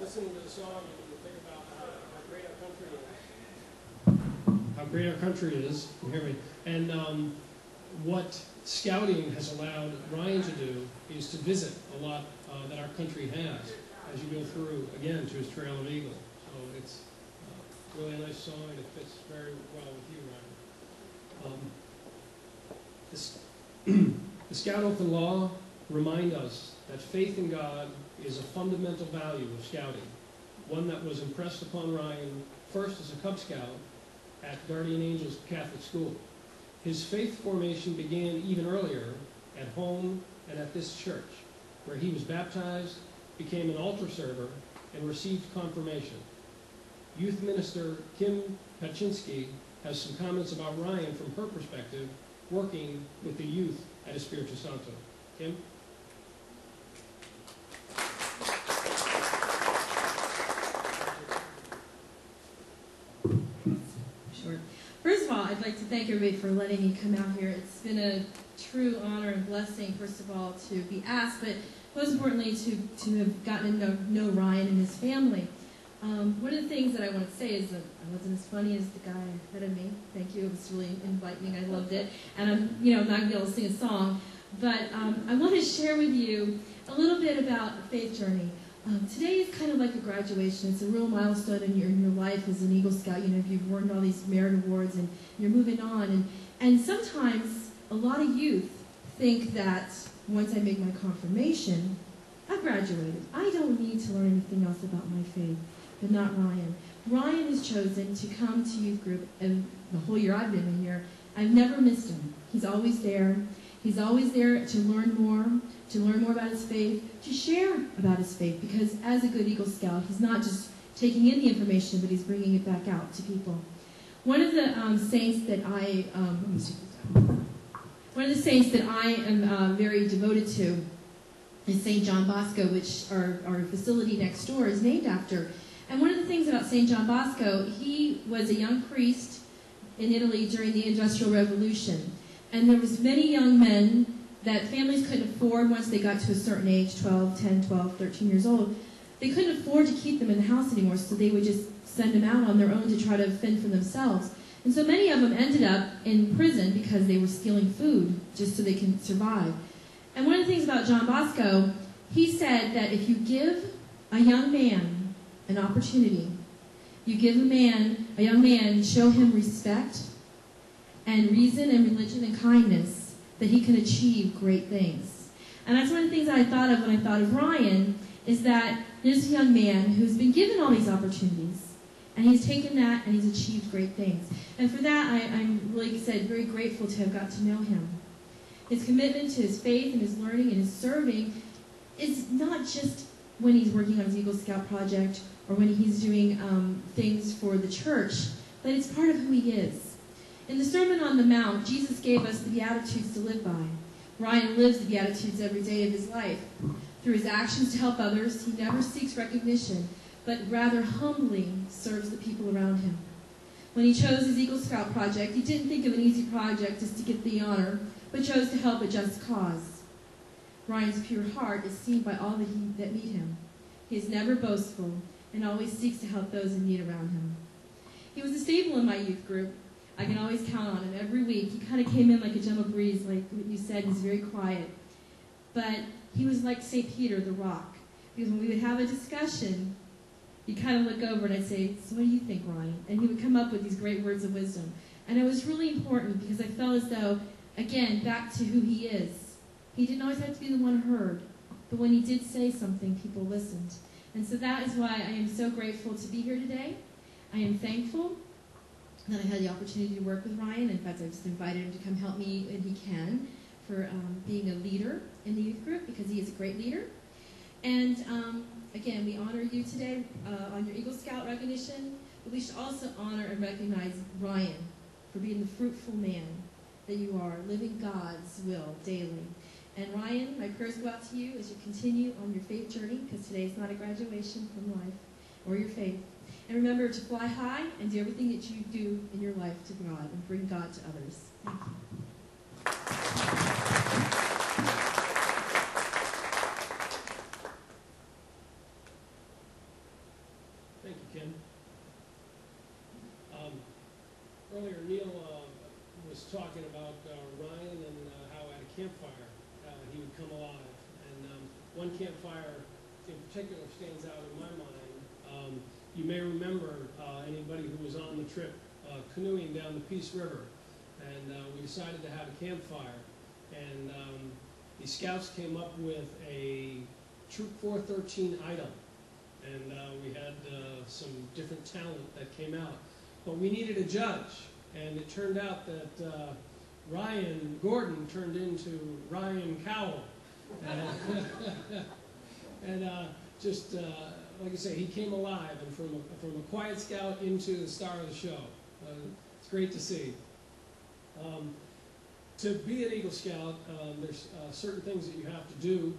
listening to the song, you think about how great our country is. How great our country is, you hear me? And what scouting has allowed Ryan to do is to visit a lot that our country has as you go through, again, to his Trail of Eagle. So it's really a nice song, and it fits very well with you, Ryan. The Scout Oath and Law remind us that faith in God is a fundamental value of scouting, one that was impressed upon Ryan first as a Cub Scout at Guardian Angels Catholic School. His faith formation began even earlier at home and at this church, where he was baptized, became an altar server, and received confirmation. Youth Minister Kim Paczynski has some comments about Ryan from her perspective, working with the youth at Espiritu Santo. Kim? Sure. First of all, I'd like to thank everybody for letting me come out here. It's been a true honor and blessing, first of all, to be asked, but most importantly, to have gotten to know Ryan and his family. One of the things that I want to say is that I wasn't as funny as the guy ahead of me. Thank you. It was really enlightening. I loved it. And I'm not going to be able to sing a song, but I want to share with you a little bit about a faith journey. Today is kind of like a graduation. It's a real milestone in your life as an Eagle Scout. You know, you've earned all these merit awards and you're moving on. And sometimes a lot of youth think that once I make my confirmation, I've graduated. I don't need to learn anything else about my faith. But not Ryan. Ryan has chosen to come to youth group, and the whole year I've been in here, I've never missed him. He's always there. He's always there to learn more about his faith, to share about his faith, because as a good Eagle Scout, he's not just taking in the information, but he's bringing it back out to people. One of the saints that I am very devoted to is St. John Bosco, which our facility next door is named after. And one of the things about St. John Bosco, he was a young priest in Italy during the Industrial Revolution. And there was many young men that families couldn't afford once they got to a certain age, 10, 12, 13 years old. They couldn't afford to keep them in the house anymore, so they would just send them out on their own to try to fend for themselves. And so many of them ended up in prison because they were stealing food just so they can survive. And one of the things about John Bosco, he said that if you give a young man an opportunity, you give a young man, show him respect and reason and religion and kindness, that he can achieve great things. And that's one of the things that I thought of when I thought of Ryan, is that there's a young man who's been given all these opportunities, and he's taken that and he's achieved great things. And for that, I'm really very grateful to have got to know him. His commitment to his faith and his learning and his serving is not just when he's working on his Eagle Scout project or when he's doing things for the church, but it's part of who he is. In the Sermon on the Mount, Jesus gave us the Beatitudes to live by. Ryan lives the Beatitudes every day of his life. Through his actions to help others, he never seeks recognition, but rather humbly serves the people around him. When he chose his Eagle Scout project, he didn't think of an easy project just to get the honor, but chose to help a just cause. Ryan's pure heart is seen by all that meet him. He is never boastful and always seeks to help those in need around him. He was a staple in my youth group. I can always count on him every week. He kind of came in like a gentle breeze, like you said. He's very quiet. But he was like St. Peter, the rock. Because when we would have a discussion, he'd kind of look over and I'd say, "So what do you think, Ryan?" And he would come up with these great words of wisdom. And it was really important because I felt as though, again, back to who he is. He didn't always have to be the one heard. But when he did say something, people listened. And so that is why I am so grateful to be here today. I am thankful that I had the opportunity to work with Ryan. In fact, I just invited him to come help me when he can for being a leader in the youth group, because he is a great leader. And again, we honor you today on your Eagle Scout recognition, but we should also honor and recognize Ryan for being the fruitful man that you are, living God's will daily. And Ryan, my prayers go out to you as you continue on your faith journey, because today is not a graduation from life or your faith. And remember to fly high and do everything that you do in your life to God and bring God to others. Thank you. Kim. Earlier, Neil was talking about Ryan and how at a campfire he would come alive. And one campfire in particular stands out in my mind. You may remember anybody who was on the trip canoeing down the Peace River. And we decided to have a campfire. And the scouts came up with a Troop 413 item. And we had some different talent that came out. But we needed a judge, and it turned out that Ryan Gordon turned into Ryan Cowell. And just, like I say, he came alive, and from a quiet scout into the star of the show. It's great to see. To be an Eagle Scout, there's certain things that you have to do.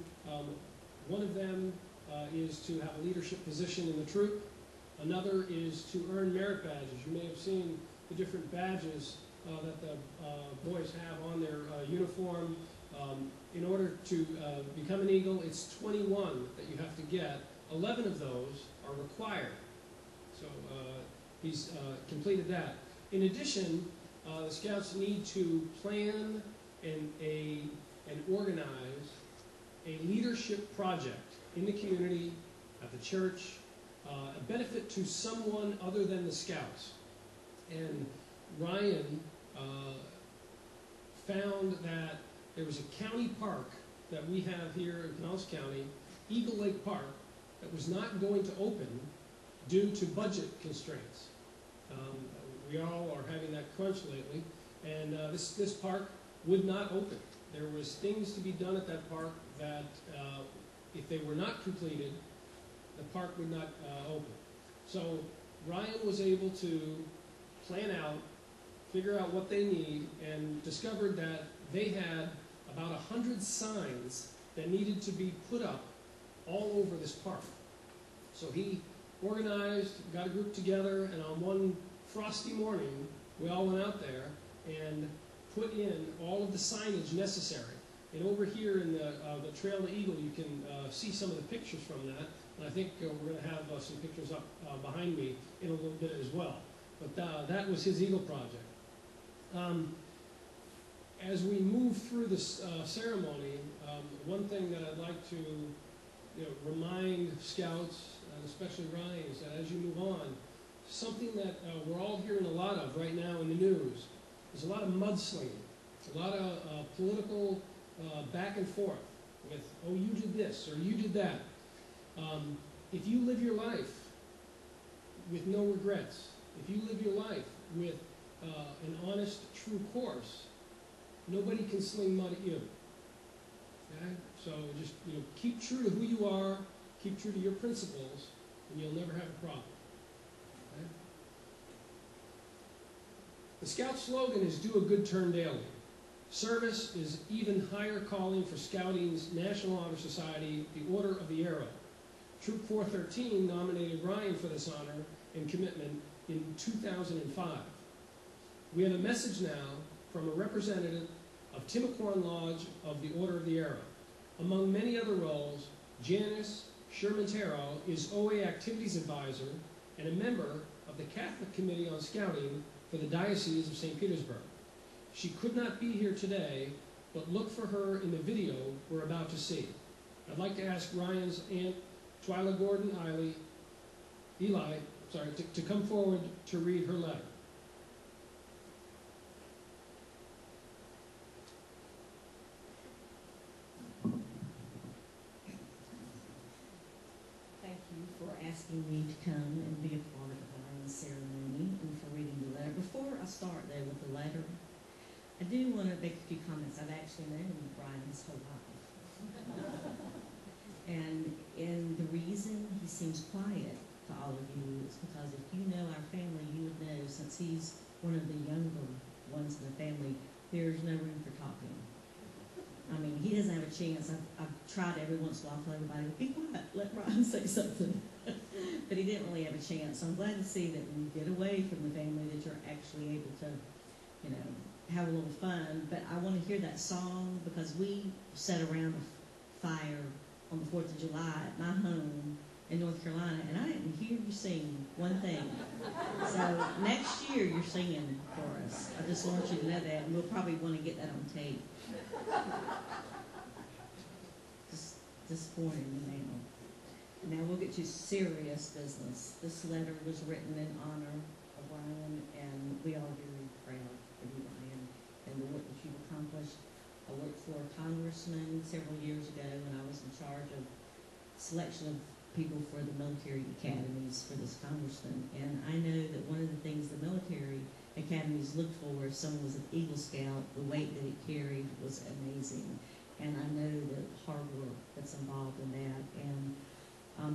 One of them is to have a leadership position in the troop. Another is to earn merit badges. You may have seen the different badges that the boys have on their uniform. In order to become an Eagle, it's 21 that you have to get. 11 of those are required. So he's completed that. In addition, the Scouts need to plan and organize a leadership project in the community, at the church, a benefit to someone other than the Scouts. And Ryan found that there was a county park that we have here in Pinellas County, Eagle Lake Park, that was not going to open due to budget constraints. We all are having that crunch lately, and this park would not open. There was things to be done at that park that, if they were not completed, the park would not open. So Ryan was able to plan out, figure out what they need, and discovered that they had about 100 signs that needed to be put up all over this park. So he organized, got a group together, and on one frosty morning, we all went out there and put in all of the signage necessary. And over here in the Trail to Eagle, you can see some of the pictures from that. And I think we're going to have some pictures up behind me in a little bit as well. But that was his Eagle project. As we move through this ceremony, one thing that I'd like to remind Scouts, and especially Ryan, is that as you move on, something that we're all hearing a lot of right now in the news is a lot of mudslinging, a lot of political back and forth with, oh, you did this or you did that. If you live your life with no regrets, if you live your life with an honest, true course, nobody can sling mud at you. Okay? So just keep true to who you are, keep true to your principles, and you'll never have a problem. Okay? The Scout slogan is "Do a good turn daily." Service is even higher calling for Scouting's National Honor Society, the Order of the Arrow. Troop 413 nominated Ryan for this honor and commitment in 2005. We have a message now from a representative of Timacorn Lodge of the Order of the Arrow. Among many other roles, Janice Sherman-Tero is OA Activities Advisor and a member of the Catholic Committee on Scouting for the Diocese of St. Petersburg. She could not be here today, but look for her in the video we're about to see. I'd like to ask Ryan's aunt, Twyla Gordon Eli, to come forward to read her letter. Thank you for asking me to come and be a part of Ryan's ceremony and for reading the letter. Before I start, though, with the letter, I do want to make a few comments. I've actually known Brian his whole life. And the reason he seems quiet to all of you is because if you know our family, you would know, since he's one of the younger ones in the family, there's no room for talking. I mean, he doesn't have a chance. I've tried every once in a while to tell everybody, be quiet, let Brian say something. But he didn't really have a chance. So I'm glad to see that when you get away from the family that you're actually able to, have a little fun. But I want to hear that song because we sat around a fire on the 4th of July at my home in North Carolina, and I didn't hear you sing one thing. So next year you're singing for us. I just want you to know that, and we'll probably want to get that on tape. Just warning you now. Now we'll get to serious business. This letter was written in honor of Ryan, and we are very proud of you, Ryan, and the work that you've accomplished. I worked for a congressman several years ago when I was in charge of selection of people for the military academies for this congressman, and I know that one of the things the military academies looked for if someone was an Eagle Scout, the weight that it carried was amazing. And I know the hard work that's involved in that, and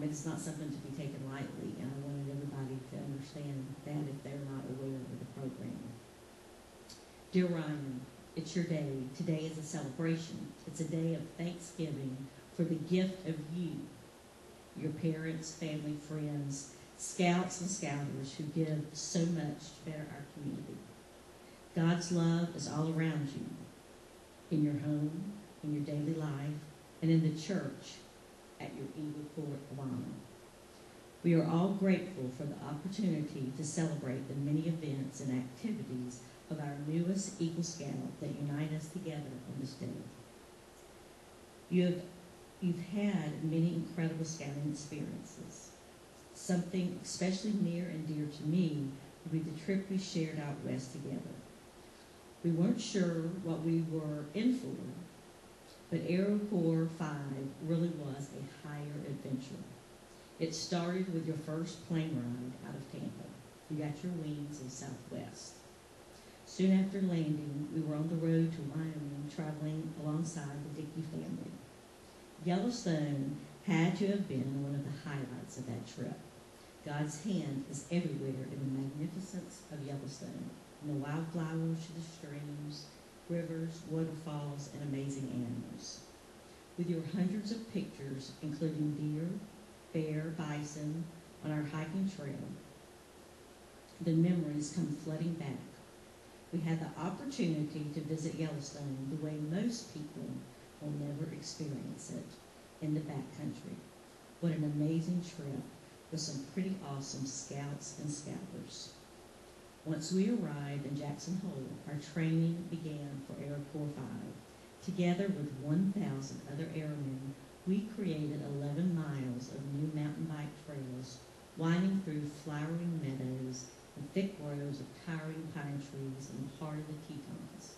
it's not something to be taken lightly, and I wanted everybody to understand that if they're not aware of the program. Dear Ryan, it's your day. Today is a celebration. It's a day of thanksgiving for the gift of you, your parents, family, friends, scouts and scouters who give so much to better our community. God's love is all around you, in your home, in your daily life, and in the church at your Eagle Court of Honor. We are all grateful for the opportunity to celebrate the many events and activities of our newest Eagle Scout that unite us together on this day. You've had many incredible scouting experiences. Something especially near and dear to me would be the trip we shared out west together. We weren't sure what we were in for, but Aero Corps 5 really was a higher adventure. It started with your first plane ride out of Tampa. You got your wings in Southwest. Soon after landing, we were on the road to Wyoming, traveling alongside the Dickey family. Yellowstone had to have been one of the highlights of that trip. God's hand is everywhere in the magnificence of Yellowstone, from the wildflowers to the streams, rivers, waterfalls, and amazing animals. With your hundreds of pictures, including deer, bear, bison, on our hiking trail, the memories come flooding back. We had the opportunity to visit Yellowstone the way most people will never experience it, in the backcountry. What an amazing trip with some pretty awesome scouts and scouters. Once we arrived in Jackson Hole, our training began for Air Corps 5. Together with 1,000 other airmen, we created 11 miles of new mountain bike trails, winding through flowering meadows and thick rows of towering pine trees in the heart of the Tetons.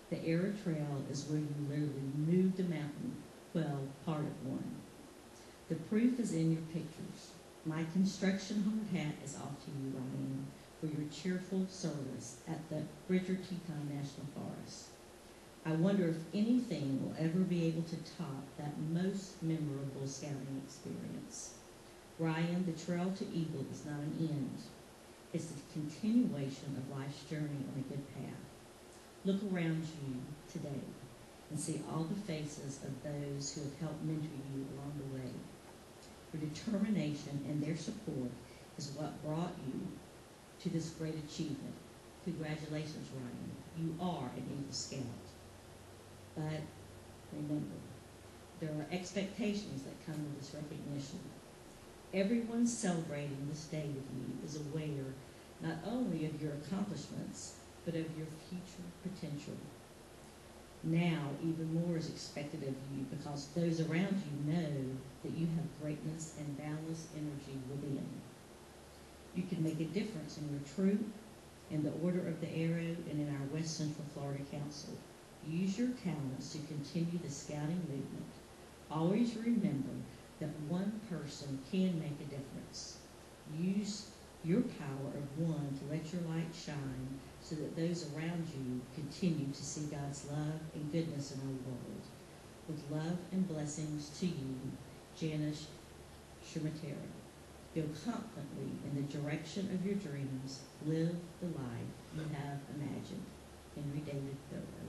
The Air Trail is where you literally moved a mountain, well, part of one. The proof is in your pictures. My construction hard hat is off to you, Ryan, for your cheerful service at the Bridger Teton National Forest. I wonder if anything will ever be able to top that most memorable scouting experience. Ryan, the trail to Eagle is not an end. It's a continuation of life's journey on a good path. Look around you today and see all the faces of those who have helped mentor you along the way. Your determination and their support is what brought you to this great achievement. Congratulations, Ryan. You are an Eagle Scout. But remember, there are expectations that come with this recognition. Everyone celebrating this day with you is aware not only of your accomplishments, but of your future potential. Now, even more is expected of you because those around you know that you have greatness and boundless energy within. You can make a difference in your troop, in the Order of the Arrow, and in our West Central Florida Council. Use your talents to continue the scouting movement. Always remember that one person can make a difference. Use your power of one to let your light shine so that those around you continue to see God's love and goodness in our world. With love and blessings to you, Janice Schumatera. Go confidently in the direction of your dreams. Live the life you have imagined. Henry David Thoreau.